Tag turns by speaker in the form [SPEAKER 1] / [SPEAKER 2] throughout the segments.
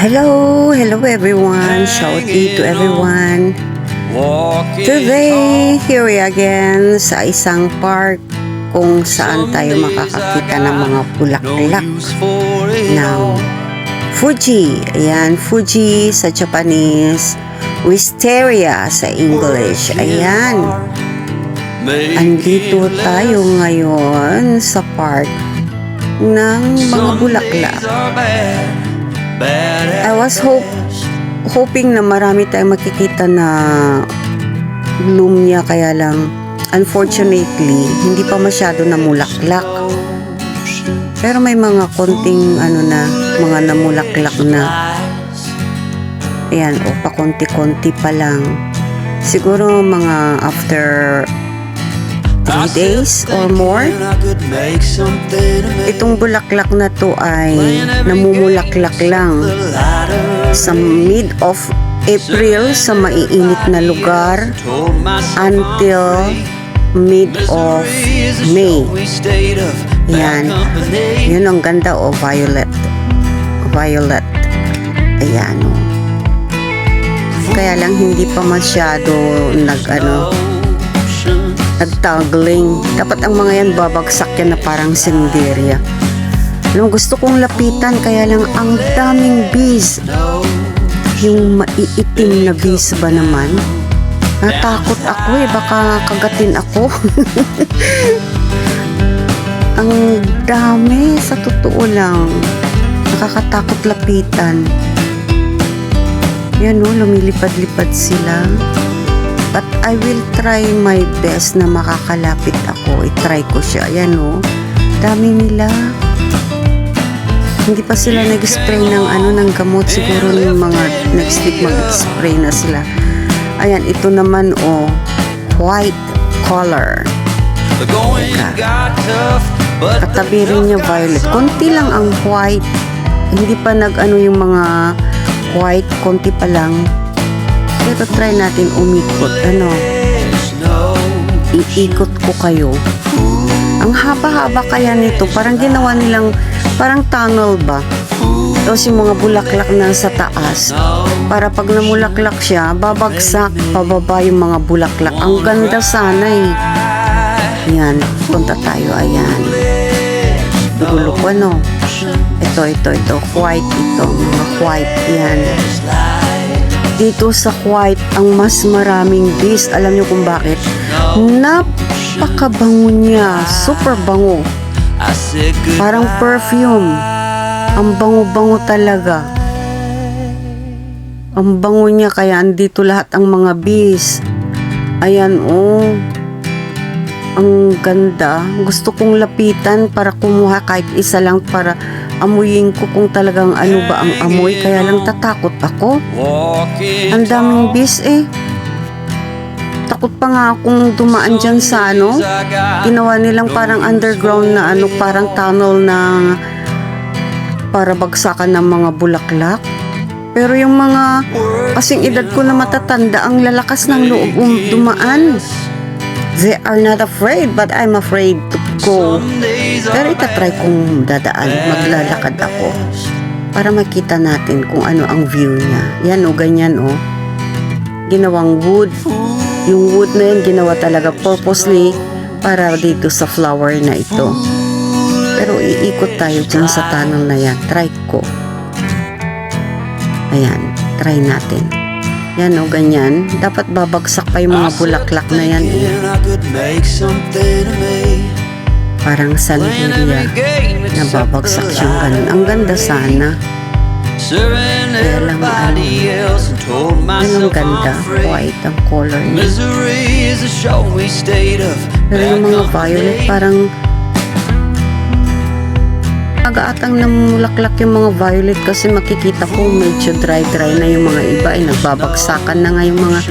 [SPEAKER 1] Hello everyone, shout to everyone. Today, here we again sa isang park kung saan tayo makakakita ng mga bulaklak ng Fuji. Ayan, Fuji sa Japanese, Wisteria sa English. Ayan. Andito tayo ngayon sa park ng mga bulaklak. I was hoping na marami tayong makikita na bloom niya, kaya lang unfortunately hindi pa masyado namulaklak. Pero may mga konting mga namulaklak na. Ayan, pakonti-konti pa lang. Siguro mga after 3 days or more. Itong bulaklak na to ay namumulaklak lang sa mid of April sa maiinit na lugar until mid of May. Yan. Yun ang ganda violet. Violet. Ayan. Kaya lang hindi pa masyado nagtagling. Dapat ang mga yan babagsak yan na parang senderya. Gusto kong lapitan, kaya lang ang daming bees. Yung maiitim na bees ba naman? Natakot ako baka kagatin ako. Ang dami, sa totoo lang. Nakakatakot lapitan. Yan lumilipad-lipad sila. But I will try my best na makakalapit ako. I-try ko siya. Ayan dami nila. Hindi pa sila nag-spray ng gamot. Siguro yung mga next week mag-spray na sila. Ayan, ito naman white color. Katabi rin niya violet. Konti lang ang white. Hindi pa yung mga white. Konti pa lang. Pero try natin umikot. Iikot ko kayo. Ang haba-haba kaya nito. Parang ginawa nilang parang tunnel ba? Tapos yung mga bulaklak na sa taas. Para pag namulaklak siya, babagsak pababa yung mga bulaklak. Ang ganda sana Yan. Punta tayo. Ayan. Dulo ko Ito. White ito. Mga white. Yan. Dito sa white, ang mas maraming bees. Alam niyo kung bakit? Napakabango niya. Super bango. Parang perfume. Ang bango-bango talaga. Ang bango niya, kaya andito lahat ang mga bees. Ayan, ang ganda. Gusto kong lapitan para kumuha kahit isa lang para amuyin ko kung talagang ba ang amoy, kaya lang tatakot ako. Ang daming bees Takot pa nga akong dumaan dyan sa ginawa nilang parang underground na parang tunnel na para bagsakan ng mga bulaklak. Pero yung mga kasing edad ko na matatanda, ang lalakas ng loob dumaan. They are not afraid, but I'm afraid to go. Pero itatry kong dadaan. Maglalakad ako para makita natin kung ano ang view niya. Yan ganyan Ginawang wood. Yung wood na yun ginawa talaga purposely para dito sa flower na ito. Pero iikot tayo dyan sa tunnel na yan. Try ko. Ayan. Try natin. Yan ganyan. Dapat babagsak pa yung mga bulaklak na yan Parang sandelia na babagsak siyang ganun. Ang ganda sana. Kaya lang ang ganda. White ang color niya. Pero yung mga violet parang agaatang namulaklak yung mga violet, kasi makikita ko medyo dry na yung mga iba nagbabagsakan na nga yung mga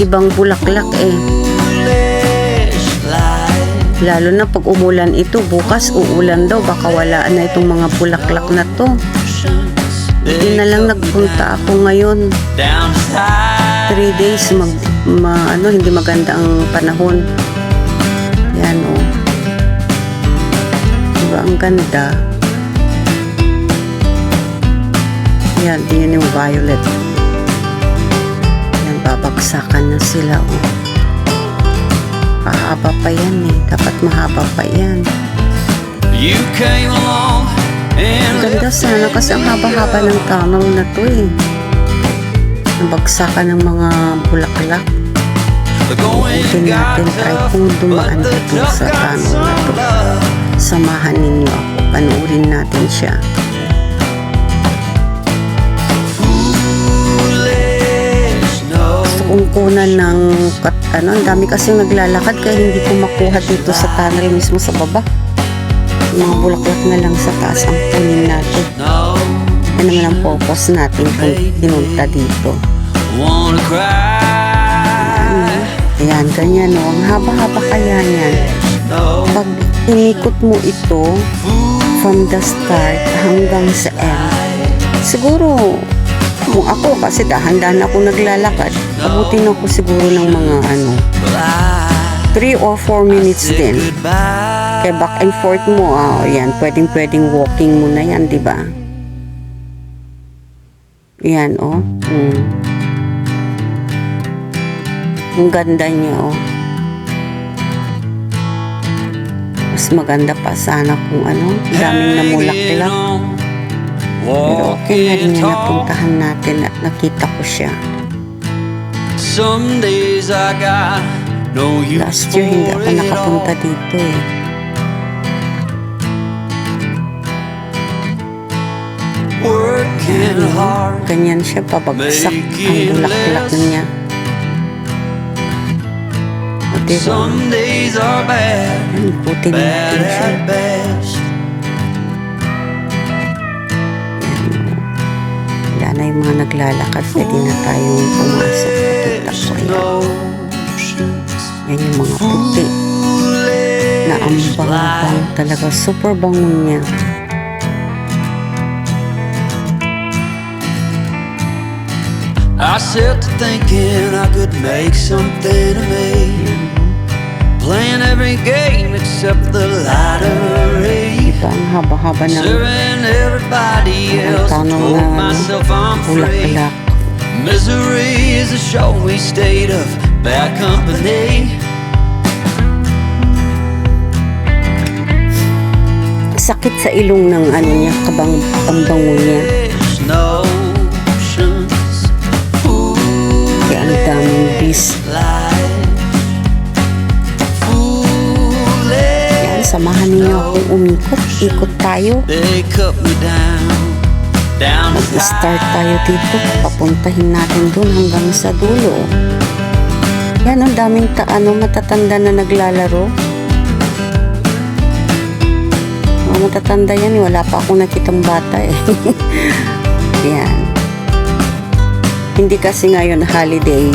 [SPEAKER 1] ibang bulaklak lalo na pag umulan ito. Bukas uulan daw, baka wala na itong mga bulaklak na to. Hindi na lang nagpunta ako ngayon. 3 days hindi maganda ang panahon. Yan diba ang ganda? Yan, yun yung violet. Yan, babagsakan na sila. Oh. Mahaba pa yan eh. Dapat mahaba pa yan.
[SPEAKER 2] You came along and
[SPEAKER 1] Ganda sana kasi ang haba-haba ng tunnel na to eh. Nabagsakan ng mga bulaklak. Uulitin natin kahit kung dumaan dito sa tunnel na to. Samahan ninyo ako. Panuurin natin siya. Gusto kong kunan ng ang dami kasing naglalakad kaya hindi ko makuha dito sa tunnel mismo sa baba. Yung mga bulaklak na lang sa taas ang kunin natin. Yan naman ang purpose natin kung pinunta dito. Ayan, ganyan o. Ang haba-haba kaya yan. Pag inikot mo ito from the start hanggang sa end, siguro kung ako kasi dahan-dahan ako naglalakad, abutin ako siguro ng mga 3 or 4 minutes din. Kaya back and forth mo, yan, pwedeng walking mo na yan, di ba? Yan, oh. Ang ganda niya, oh. Mas maganda pa sana kung daming namulaklak. Pero okay na rin na napuntahan natin at nakita ko siya. Last year hindi ako nakapunta dito eh. Ganyan siya, pabagsak ang bulaklak niya. O diba? Ikutin natin siya. Wala na yung mga naglalakad, pwede na tayong pumasok. Pakita ko yan yung mga puti na ang bang talaga, super bango niya.
[SPEAKER 2] I set to thinking I could make something of me, playing every game except the lottery,
[SPEAKER 1] ito ang haba-haba ng
[SPEAKER 2] serving everybody else and told myself I'm free.
[SPEAKER 1] bulaklak.
[SPEAKER 2] Misery is a showy state of bad company.
[SPEAKER 1] Sakit sa ilong ng niya, ang bango niya. Kaya ang daming bees. Yan, samahan niyo akong umikot. Ikot tayo. Mag-start tayo dito. Papuntahin natin dun hanggang sa dulo. Yan, ang daming matatanda na naglalaro. Matatanda yan, wala pa akong nakitang bata eh. Yan. Hindi kasi ngayon holiday,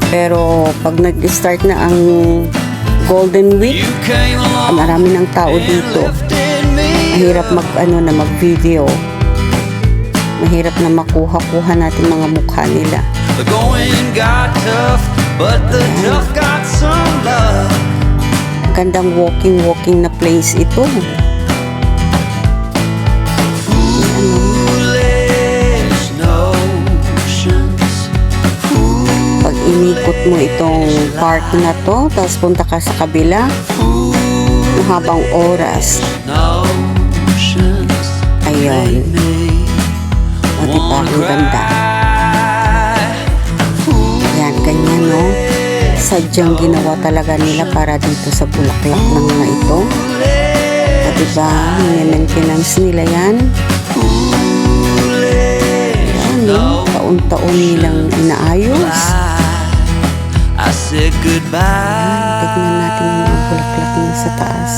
[SPEAKER 1] pero pag nag-start na ang Golden Week, marami ng tao dito. Mahirap mag-video. Mahirap na makuha natin mga mukha nila. Gandang walking na place ito. Inikot mo itong park na to, tapos punta ka sa kabila, mahabang oras. Ayun. O diba, ang ganda. Yan, ganyan no. Sadyang ginawa talaga nila para dito sa bulaklak ng mga ito. O diba, maintenance nila yan. Yan no, taon-taon nilang inaayos.
[SPEAKER 2] I said goodbye.
[SPEAKER 1] Tignan natin yung mga bulaklak niya sa taas.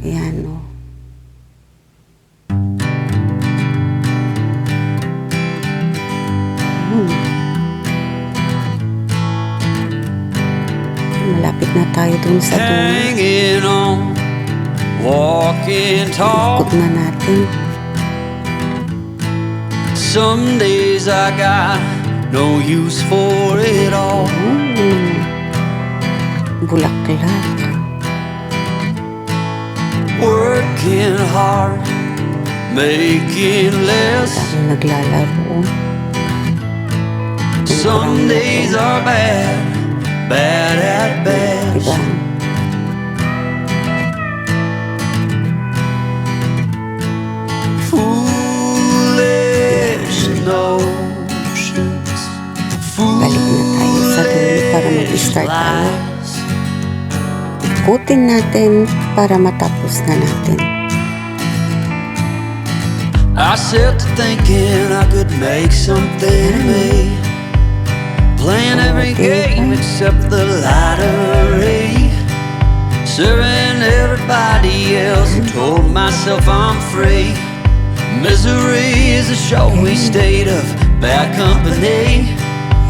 [SPEAKER 1] Ayan o. Malapit na tayo dun sa dulo. Ikot na natin.
[SPEAKER 2] Some days I got no use for it all.
[SPEAKER 1] Bulaklak.
[SPEAKER 2] Working hard, making less.
[SPEAKER 1] Dami naglalaro.
[SPEAKER 2] Some days are bad, bad at best.
[SPEAKER 1] Diba?
[SPEAKER 2] Foolish notions,
[SPEAKER 1] Balik na tayo sa dulo para mag-start tayo.
[SPEAKER 2] lies.
[SPEAKER 1] Ikutin natin para matapos na natin.
[SPEAKER 2] I set to thinking I could make something of me, playing every game except the lottery, serving everybody else and told myself I'm free. Misery is a showy state of bad company.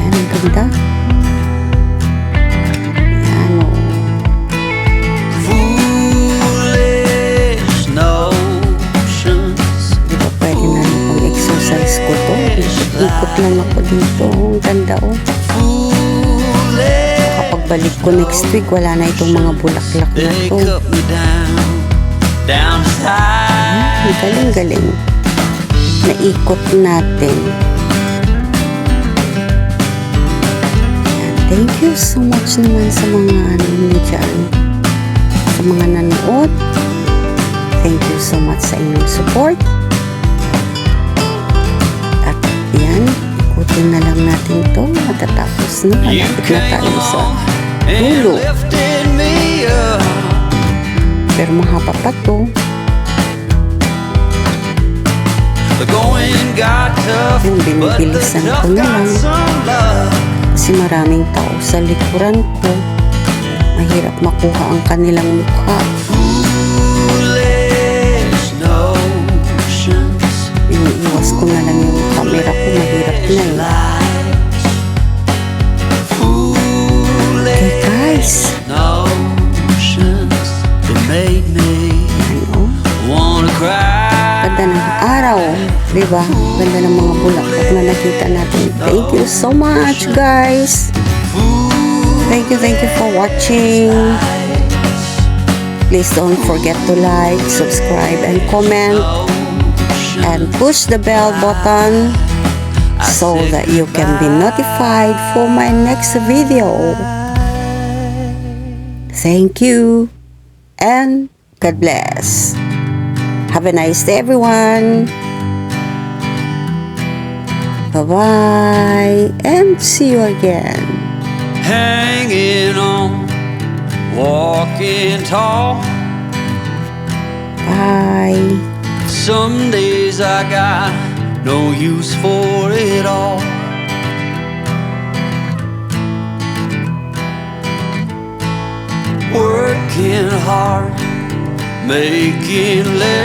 [SPEAKER 1] Yan, ang ganda. Yan, o.
[SPEAKER 2] Foolish notions,
[SPEAKER 1] Di ba pwede na rin pang-exercise ko to? Ikot lang ako dito. Ang ganda, o.
[SPEAKER 2] foolish.
[SPEAKER 1] Kapag balik ko next week, wala na itong mga bulaklak na
[SPEAKER 2] They
[SPEAKER 1] to.
[SPEAKER 2] cut me down as high.
[SPEAKER 1] Ang galing-galing. Naikot natin. Yan. Thank you so much naman sa mga ano nyo dyan. Sa mga nanood. Thank you so much sa inyong support. At yan, ikutin na lang natin to. Matatapos na.
[SPEAKER 2] You
[SPEAKER 1] Malapit na
[SPEAKER 2] came
[SPEAKER 1] tayo sa
[SPEAKER 2] along and
[SPEAKER 1] dulo.
[SPEAKER 2] lifted me up.
[SPEAKER 1] Pero mahaba pa to.
[SPEAKER 2] The going got tough,
[SPEAKER 1] Yung
[SPEAKER 2] but the
[SPEAKER 1] binibilisan ko
[SPEAKER 2] tough
[SPEAKER 1] na
[SPEAKER 2] got
[SPEAKER 1] lang.
[SPEAKER 2] some love.
[SPEAKER 1] Kasi maraming tao sa likuran ko. Mahirap makuha ang kanilang mukha.
[SPEAKER 2] Foolish notions,
[SPEAKER 1] Iniiwas ko na lang yung camera ko. Mahirap na eh.
[SPEAKER 2] lies.
[SPEAKER 1] Okay
[SPEAKER 2] Foolish
[SPEAKER 1] guys.
[SPEAKER 2] notions that made me
[SPEAKER 1] Ano?
[SPEAKER 2] wanna cry.
[SPEAKER 1] Ganda ng araw. Diba? Ganda ng mga bulaklak na nakita natin. Thank you so much guys. Thank you for watching. Please don't forget to like, subscribe, and comment. And push the bell button so that you can be notified for my next video. Thank you and God bless. Have a nice day everyone. Bye-bye and see you again.
[SPEAKER 2] Hanging on, walking tall.
[SPEAKER 1] Bye.
[SPEAKER 2] Some days I got no use for it all. Working hard, making less.